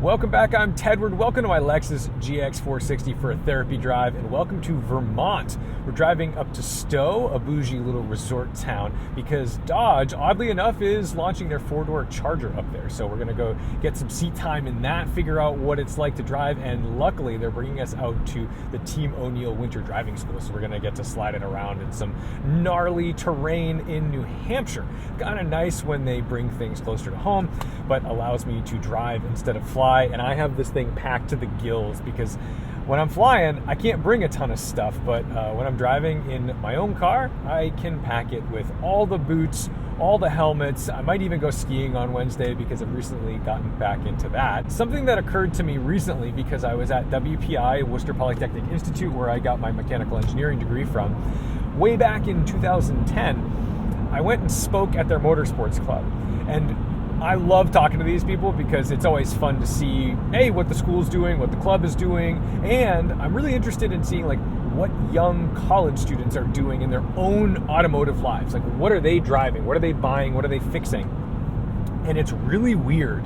Welcome back, I'm Tedward. Welcome to my Lexus GX460 for a therapy drive, and welcome to Vermont. We're driving up to Stowe, a bougie little resort town, because Dodge, oddly enough, is launching their four-door Charger up there. So we're gonna go get some seat time in that, figure out what it's like to drive, and luckily they're bringing us out to the Team O'Neill Winter Driving School. So we're gonna get to slide it around in some gnarly terrain in New Hampshire. Kind of nice when they bring things closer to home, but allows me to drive instead of fly. And I have this thing packed to the gills because when I'm flying, I can't bring a ton of stuff, but when I'm driving in my own car, I can pack it with all the boots, all the helmets. I might even go skiing on Wednesday because I've recently gotten back into that. Something that occurred to me recently because I was at WPI, Worcester Polytechnic Institute, where I got my mechanical engineering degree from. Way back in 2010, I went and spoke at their motorsports club. And I love talking to these people because it's always fun to see, what the school's doing, what the club is doing, and I'm really interested in seeing what young college students are doing in their own automotive lives. What are they driving? What are they buying? What are they fixing? And it's really weird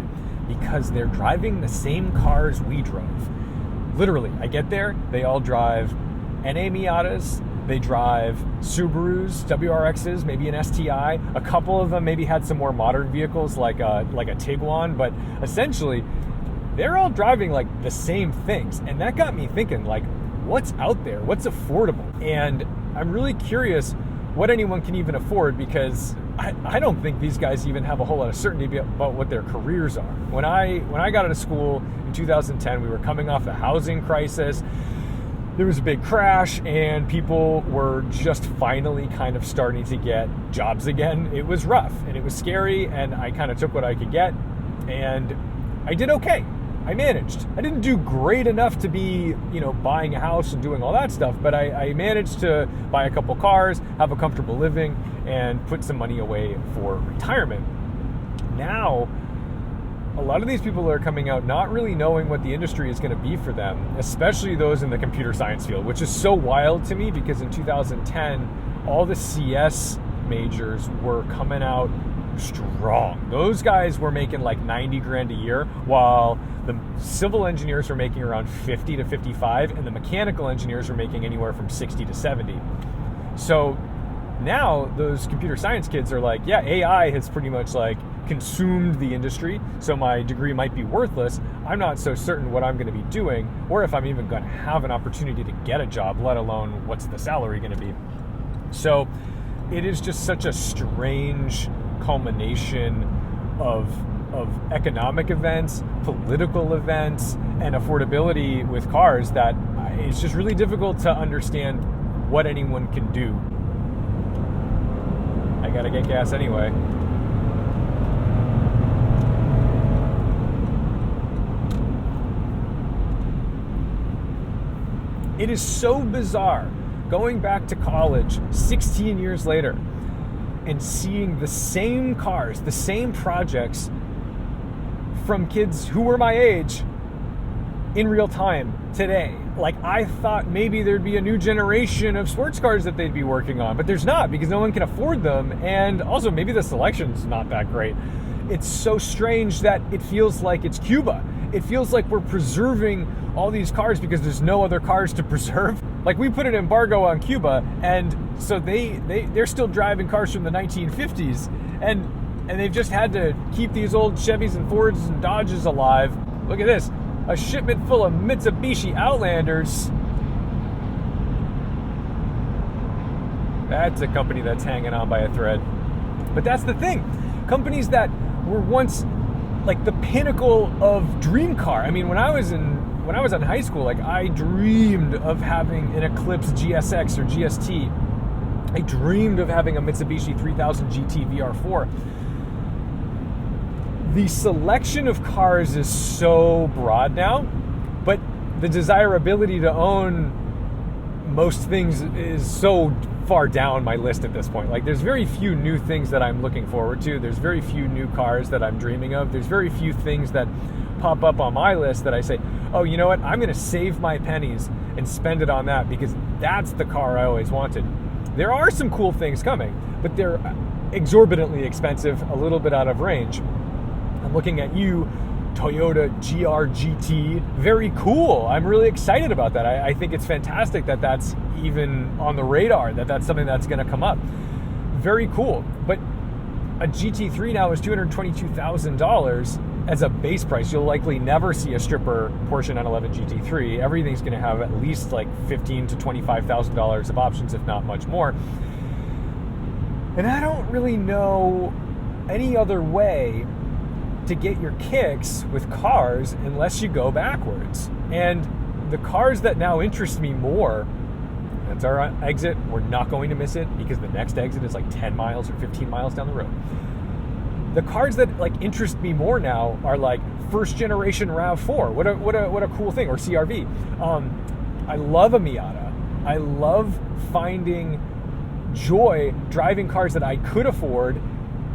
because they're driving the same cars we drove. Literally, I get there, they all drive NA Miatas, they drive Subarus, WRXs, maybe an STI. A couple of them maybe had some more modern vehicles like a Tiguan, but essentially they're all driving the same things. And that got me thinking, what's out there? What's affordable? And I'm really curious what anyone can even afford, because I don't think these guys even have a whole lot of certainty about what their careers are. When I got out of school in 2010, we were coming off the housing crisis. There was a big crash and people were just finally kind of starting to get jobs again. It was rough and it was scary, and I kind of took what I could get, and I did okay. I managed. I didn't do great enough to be, buying a house and doing all that stuff, but I managed to buy a couple cars, have a comfortable living, and put some money away for retirement. Now, a lot of these people are coming out not really knowing what the industry is going to be for them, especially those in the computer science field, which is so wild to me because in 2010, all the CS majors were coming out strong. Those guys were making 90 grand a year, while the civil engineers were making around 50 to 55, and the mechanical engineers were making anywhere from 60 to 70. So now those computer science kids are AI has pretty much consumed the industry, so my degree might be worthless. I'm not so certain what I'm going to be doing, or if I'm even going to have an opportunity to get a job, let alone what's the salary going to be. So it is just such a strange culmination of economic events, political events, and affordability with cars that it's just really difficult to understand what anyone can do. I gotta get gas anyway. It is so bizarre going back to college 16 years later and seeing the same cars, the same projects from kids who were my age in real time today. I thought maybe there'd be a new generation of sports cars that they'd be working on, but there's not, because no one can afford them, and also maybe the selection's not that great. It's so strange that it feels like it's Cuba. It feels like we're preserving all these cars because there's no other cars to preserve. We put an embargo on Cuba, and so they're still driving cars from the 1950s, and they've just had to keep these old Chevys and Fords and Dodges alive. Look at this, a shipment full of Mitsubishi Outlanders. That's a company that's hanging on by a thread. But that's the thing. Companies that were once the pinnacle of dream car. I mean, when I was in high school, I dreamed of having an Eclipse GSX or GST. I dreamed of having a Mitsubishi 3000 GT VR4. The selection of cars is so broad now, but the desirability to own most things is so far down my list at this point. There's very few new things that I'm looking forward to. There's very few new cars that I'm dreaming of. There's very few things that pop up on my list that I say, oh, you know what? I'm going to save my pennies and spend it on that because that's the car I always wanted. There are some cool things coming, but they're exorbitantly expensive, a little bit out of range. I'm looking at you Toyota GR-GT. Very cool. I'm really excited about that. I think it's fantastic that that's even on the radar, that that's something that's going to come up. Very cool. But a GT3 now is $222,000 as a base price. You'll likely never see a stripper Porsche 911 GT3. Everything's going to have at least like $15,000 to $25,000 of options, if not much more. And I don't really know any other way to get your kicks with cars unless you go backwards. And the cars that now interest me more, that's our exit. We're not going to miss it because the next exit is like 10 miles or 15 miles down the road. The cars that like interest me more now are like first generation RAV4. What a cool thing. Or CRV. I love a Miata. I love finding joy driving cars that I could afford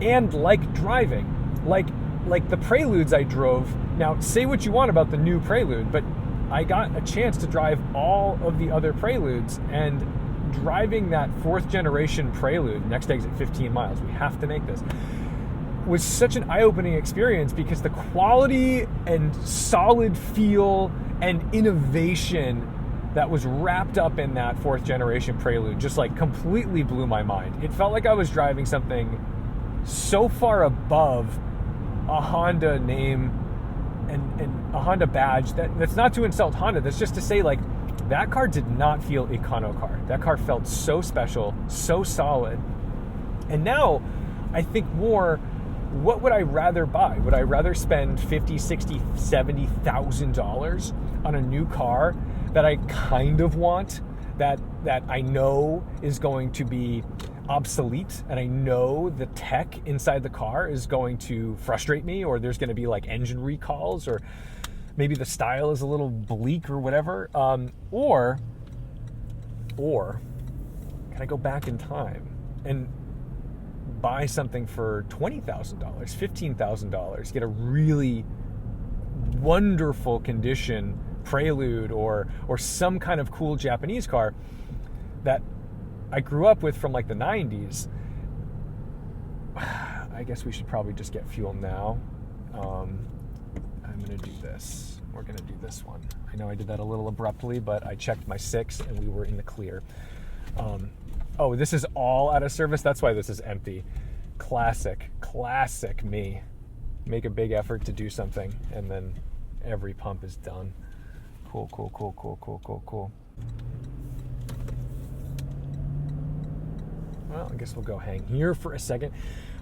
and like driving. Like the Preludes I drove. Now, say what you want about the new Prelude, but I got a chance to drive all of the other Preludes, and driving that fourth generation Prelude, next exit 15 miles, we have to make this, was such an eye-opening experience because the quality and solid feel and innovation that was wrapped up in that fourth generation Prelude just like completely blew my mind. It felt like I was driving something so far above a Honda name and a Honda badge that's not to insult Honda. That's just to say, like, that car did not feel econo car. That car felt so special, so solid. And now I think more, what would I rather buy? Would I rather spend $50,000, $60,000, $70,000 on a new car that I kind of want, that I know is going to be obsolete, and I know the tech inside the car is going to frustrate me, or there's going to be like engine recalls, or maybe the style is a little bleak or whatever, or can I go back in time and buy something for $20,000, $15,000, get a really wonderful condition Prelude or some kind of cool Japanese car that I grew up with from like the 90s. I guess we should probably just get fuel now. I'm going to do this. We're going to do this one. I know I did that a little abruptly, but I checked my 6 and we were in the clear. Oh, this is all out of service? That's why this is empty. Classic me. Make a big effort to do something and then every pump is done. Cool. Well, I guess we'll go hang here for a second.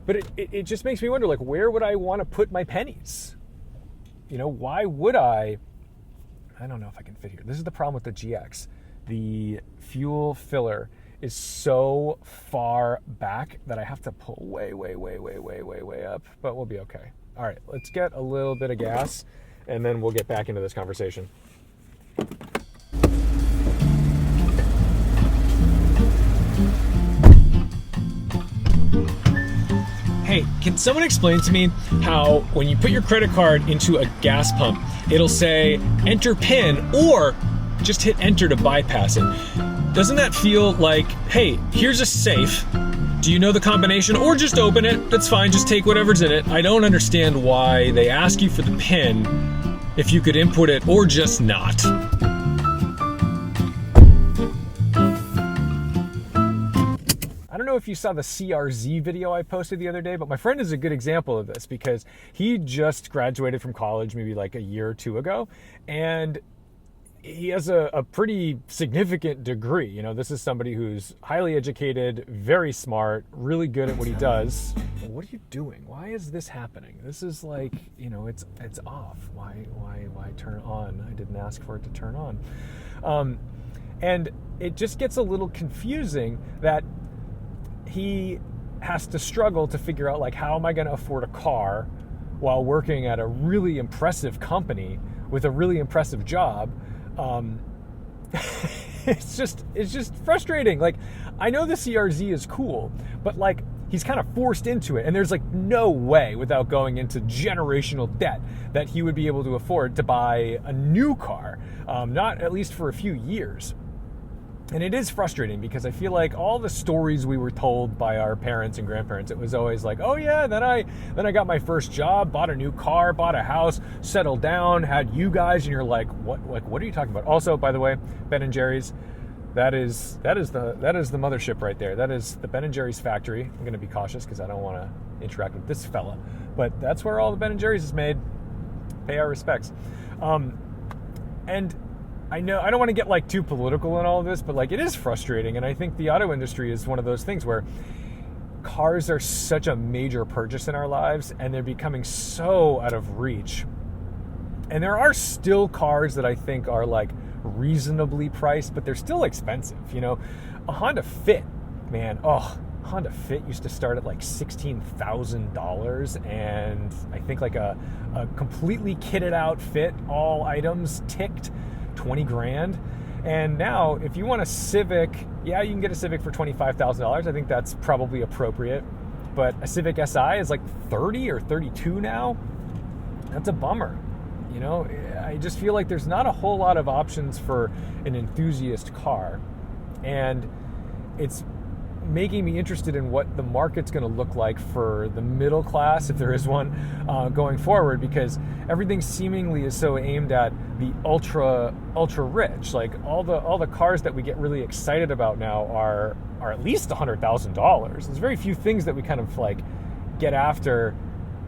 But it just makes me wonder, like, where would I want to put my pennies? You know, why would I don't know if I can fit here. This is the problem with the GX. The fuel filler is so far back that I have to pull way up, but we'll be okay. All right, let's get a little bit of gas and then we'll get back into this conversation. Hey, can someone explain to me how when you put your credit card into a gas pump, it'll say enter PIN or just hit enter to bypass it? Doesn't that feel like, hey, here's a safe. Do you know the combination? Or just open it. That's fine. Just take whatever's in it. I don't understand why they ask you for the PIN if you could input it or just not. I don't know if you saw the CRZ video I posted the other day, but my friend is a good example of this because he just graduated from college maybe like a year or two ago, and he has a pretty significant degree. You know, this is somebody who's highly educated, very smart, really good at what he does. What are you doing? Why is this happening? This is like, you know, it's off. Why turn on? I didn't ask for it to turn on. And it just gets a little confusing that he has to struggle to figure out, like, how am I going to afford a car while working at a really impressive company with a really impressive job? It's just frustrating. Like, I know the CRZ is cool, but like, he's kind of forced into it, and there's like no way without going into generational debt that he would be able to afford to buy a new car, not at least for a few years. And it is frustrating because I feel like all the stories we were told by our parents and grandparents, it was always like, oh yeah, then I got my first job, bought a new car, bought a house, settled down, had you guys, and you're like, what are you talking about? Also, by the way, Ben & Jerry's, that is the mothership right there. That is the Ben & Jerry's factory. I'm going to be cautious because I don't want to interact with this fella, but that's where all the Ben & Jerry's is made. Pay our respects. And I know I don't want to get like too political in all of this, but like it is frustrating. And I think the auto industry is one of those things where cars are such a major purchase in our lives and they're becoming so out of reach. And there are still cars that I think are like reasonably priced, but they're still expensive. You know, a Honda Fit, man, Honda Fit used to start at like $16,000, and I think like a completely kitted out Fit, all items ticked, 20 grand. And now if you want a Civic, yeah, you can get a Civic for $25,000. I think that's probably appropriate. But a Civic Si is like 30 or 32 now. That's a bummer. You know, I just feel like there's not a whole lot of options for an enthusiast car. And it's making me interested in what the market's going to look like for the middle class, if there is one, going forward, because everything seemingly is so aimed at the ultra rich. Like all the cars that we get really excited about now are at least $100,000. There's very few things that we kind of like get after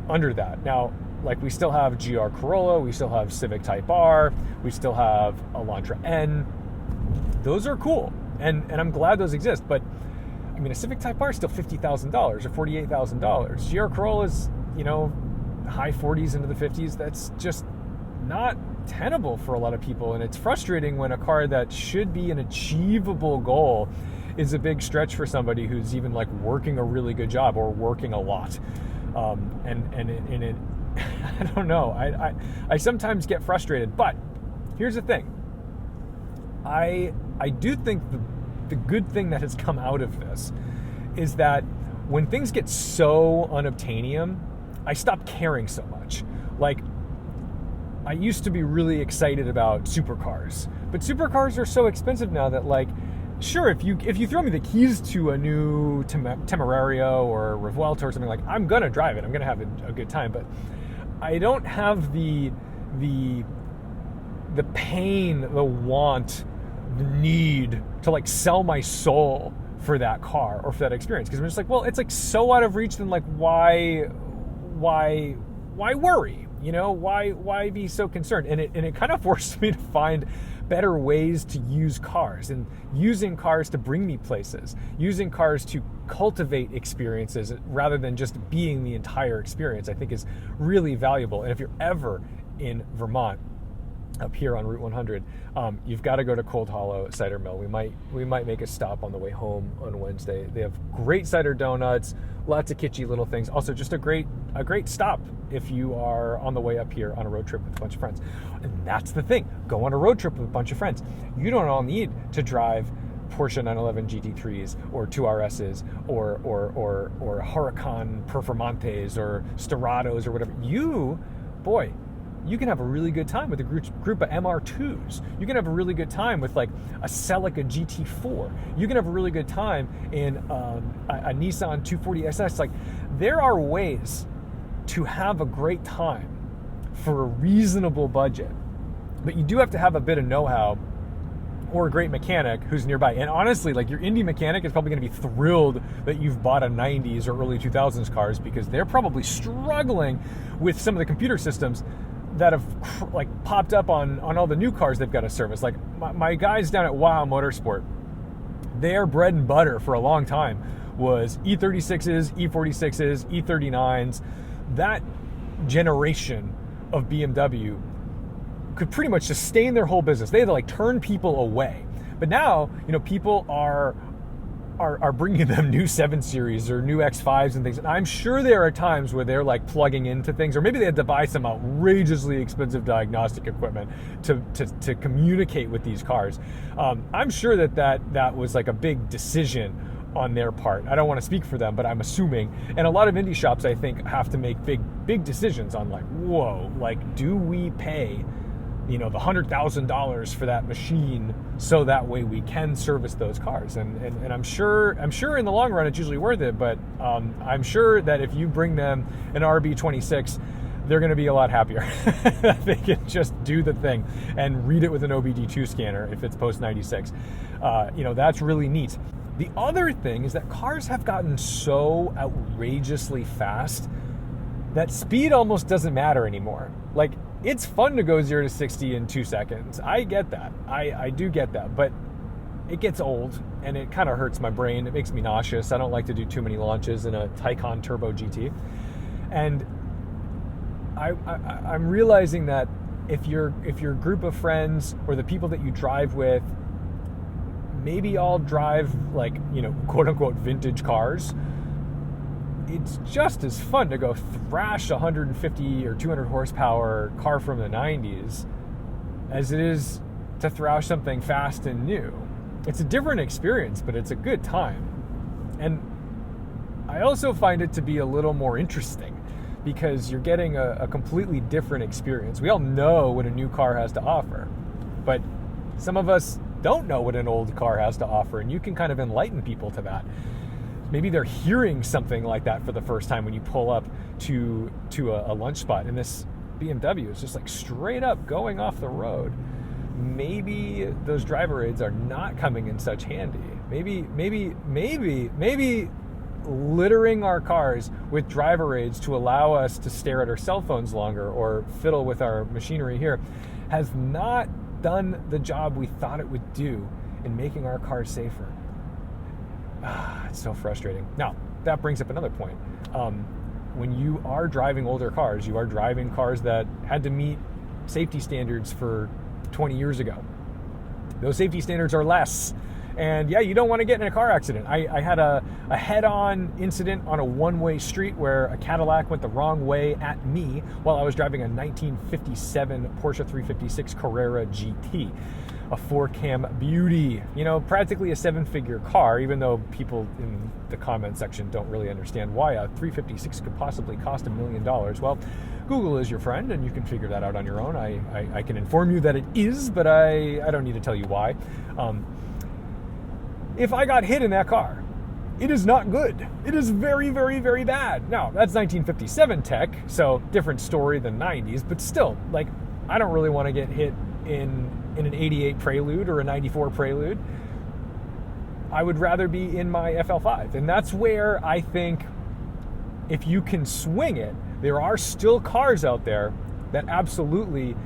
under that. Now, like we still have GR Corolla, we still have Civic Type R, we still have Elantra N. Those are cool, and I'm glad those exist, but I mean, a Civic Type R is still $50,000 or $48,000. GR Corolla is, you know, high 40s into the 50s. That's just not tenable for a lot of people. And it's frustrating when a car that should be an achievable goal is a big stretch for somebody who's even like working a really good job or working a lot. And it I don't know. I sometimes get frustrated, but here's the thing. I do think the good thing that has come out of this is that when things get so unobtainium, I stop caring so much. Like, I used to be really excited about supercars, but supercars are so expensive now that, like, sure, if you throw me the keys to a new Temerario or Revuelto or something, like, I'm gonna drive it, I'm gonna have a good time, but I don't have the pain, the want, the need to like sell my soul for that car or for that experience, because I'm just like, well, it's like so out of reach, then like why worry, you know, why be so concerned? And it kind of forced me to find better ways to use cars, and using cars to bring me places, using cars to cultivate experiences rather than just being the entire experience, I think is really valuable. And if you're ever in Vermont, up here on Route 100, you've got to go to Cold Hollow Cider Mill. We might make a stop on the way home on Wednesday. They have great cider donuts, lots of kitschy little things. Also, just a great stop if you are on the way up here on a road trip with a bunch of friends. And that's the thing. Go on a road trip with a bunch of friends. You don't all need to drive Porsche 911 GT3s or 2RSs or Huracan Performantes or Storados or whatever. You can have a really good time with a group of MR2s. You can have a really good time with like a Celica GT4. You can have a really good time in a Nissan 240SS. Like, there are ways to have a great time for a reasonable budget, but you do have to have a bit of know-how or a great mechanic who's nearby. And honestly, like, your indie mechanic is probably going to be thrilled that you've bought a 90s or early 2000s cars, because they're probably struggling with some of the computer systems that have like popped up on all the new cars they've got to service. Like my guys down at Wow Motorsport, their bread and butter for a long time was E36s, E46s, E39s. That generation of BMW could pretty much sustain their whole business. They had to like turn people away. But now, you know, people are bringing them new 7 Series or new X5s and things. And I'm sure there are times where they're like plugging into things, or maybe they had to buy some outrageously expensive diagnostic equipment to communicate with these cars. I'm sure that was like a big decision on their part. I don't want to speak for them, but I'm assuming. And a lot of indie shops, I think, have to make big decisions on like, whoa, like, do we pay the $100,000 for that machine, so that way we can service those cars. And I'm sure in the long run it's usually worth it, but I'm sure that if you bring them an RB26, they're going to be a lot happier. They can just do the thing and read it with an OBD2 scanner if it's post 96. That's really neat. The other thing is that cars have gotten so outrageously fast that speed almost doesn't matter anymore. Like, it's fun to go 0 to 60 in 2 seconds. I get that. I do get that. But it gets old, and it kind of hurts my brain. It makes me nauseous. I don't like to do too many launches in a Taycan Turbo GT. And I'm realizing that if your group of friends or the people that you drive with maybe all drive, like, quote unquote vintage cars, it's just as fun to go thrash a 150 or 200 horsepower car from the 90s as it is to thrash something fast and new. It's a different experience, but it's a good time. And I also find it to be a little more interesting because you're getting a completely different experience. We all know what a new car has to offer, but some of us don't know what an old car has to offer, and you can kind of enlighten people to that. Maybe they're hearing something like that for the first time when you pull up to a lunch spot, and this BMW is just like straight up going off the road. Maybe those driver aids are not coming in such handy. Maybe littering our cars with driver aids to allow us to stare at our cell phones longer or fiddle with our machinery here has not done the job we thought it would do in making our cars safer. It's so frustrating. Now, that brings up another point. When you are driving older cars, you are driving cars that had to meet safety standards for 20 years ago. Those safety standards are less. And yeah, you don't want to get in a car accident. I had a head-on incident on a one-way street where a Cadillac went the wrong way at me while I was driving a 1957 Porsche 356 Carrera GT. A 4-cam beauty, practically a 7-figure car, even though people in the comment section don't really understand why a 356 could possibly cost $1 million. Well, Google is your friend, and you can figure that out on your own. I can inform you that it is, but I don't need to tell you why. If I got hit in that car, it is not good. It is very, very, very bad. Now, that's 1957 tech, so different story than 90s, but still, like, I don't really want to get hit in an 88 Prelude or a 94 Prelude. I would rather be in my FL5. And that's where I think if you can swing it, there are still cars out there that absolutely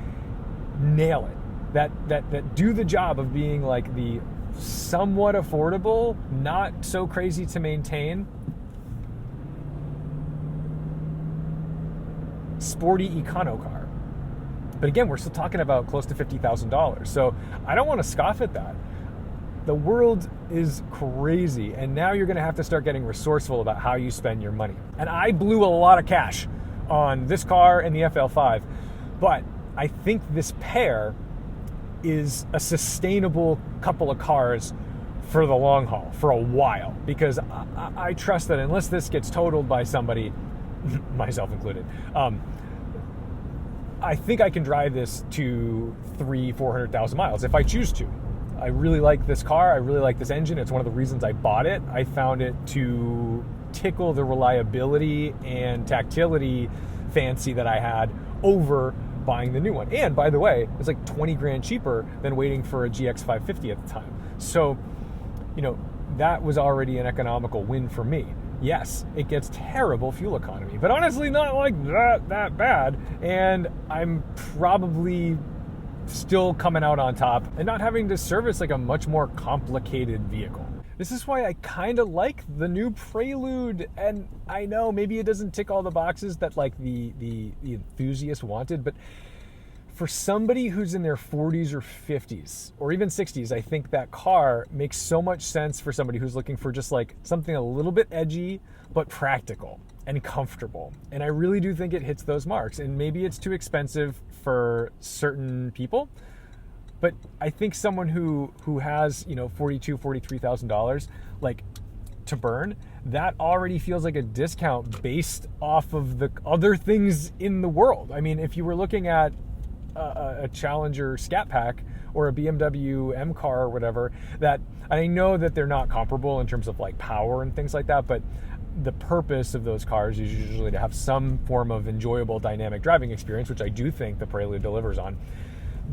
nail it. That do the job of being like the somewhat affordable, not so crazy to maintain, sporty econo car. But again, we're still talking about close to $50,000. So I don't want to scoff at that. The world is crazy, and now you're going to have to start getting resourceful about how you spend your money. And I blew a lot of cash on this car and the FL5, but I think this pair is a sustainable couple of cars for the long haul, for a while, because I trust that unless this gets totaled by somebody, myself included, I think I can drive this to 300,000-400,000 miles if I choose to. I really like this car. I really like this engine. It's one of the reasons I bought it. I found it to tickle the reliability and tactility fancy that I had over buying the new one. And by the way, it's like 20 grand cheaper than waiting for a GX550 at the time. So, that was already an economical win for me. Yes, it gets terrible fuel economy, but honestly not like that bad. And I'm probably still coming out on top and not having to service like a much more complicated vehicle. This is why I kind of like the new Prelude, and I know maybe it doesn't tick all the boxes that like the enthusiast wanted, but for somebody who's in their 40s or 50s or even 60s, I think that car makes so much sense for somebody who's looking for just like something a little bit edgy but practical and comfortable. And I really do think it hits those marks. And maybe it's too expensive for certain people, but I think someone who has, $42,000-$43,000 like to burn, that already feels like a discount based off of the other things in the world. I mean, if you were looking at a Challenger Scat Pack or a BMW M car or whatever, that I know that they're not comparable in terms of like power and things like that, but the purpose of those cars is usually to have some form of enjoyable dynamic driving experience, which I do think the Prelude delivers on.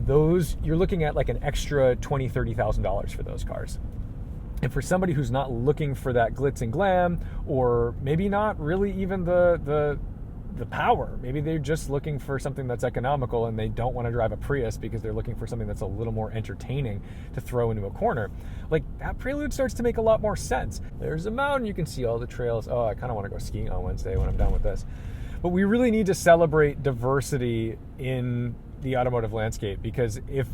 Those, you're looking at like an extra $20,000, $30,000 for those cars. And for somebody who's not looking for that glitz and glam, or maybe not really even the power, maybe they're just looking for something that's economical and they don't want to drive a Prius because they're looking for something that's a little more entertaining to throw into a corner, like that Prelude starts to make a lot more sense. There's a mountain, you can see all the trails. Oh, I kind of want to go skiing on Wednesday when I'm done with this. But we really need to celebrate diversity in the automotive landscape, because if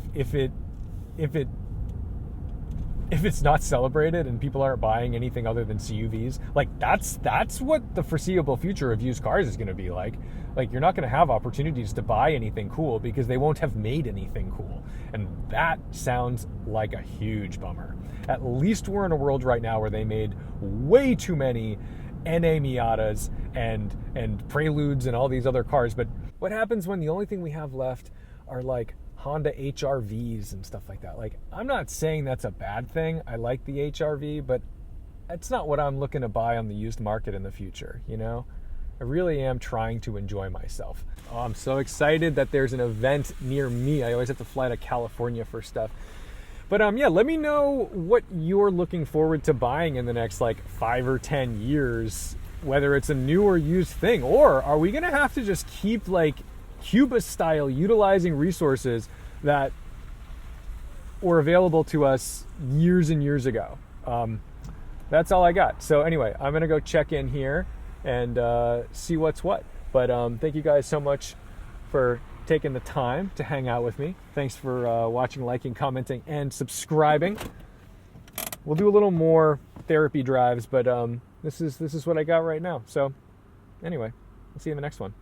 it's not celebrated and people aren't buying anything other than CUVs, like that's what the foreseeable future of used cars is going to be like. Like, you're not going to have opportunities to buy anything cool because they won't have made anything cool. And that sounds like a huge bummer. At least we're in a world right now where they made way too many NA Miatas and Preludes and all these other cars. But what happens when the only thing we have left are like Honda HRVs and stuff like that? Like, I'm not saying that's a bad thing. I like the HRV, but that's not what I'm looking to buy on the used market in the future, you know? I really am trying to enjoy myself. Oh, I'm so excited that there's an event near me. I always have to fly to California for stuff. But yeah, let me know what you're looking forward to buying in the next like 5 or 10 years, whether it's a new or used thing. Or are we gonna have to just keep like Cuba style utilizing resources that were available to us years and years ago? That's all I got. So anyway, I'm gonna go check in here and see what's what. But thank you guys so much for taking the time to hang out with me. Thanks for watching, liking, commenting, and subscribing. We'll do a little more therapy drives, but this is what I got right now. So anyway, I'll see you in the next one.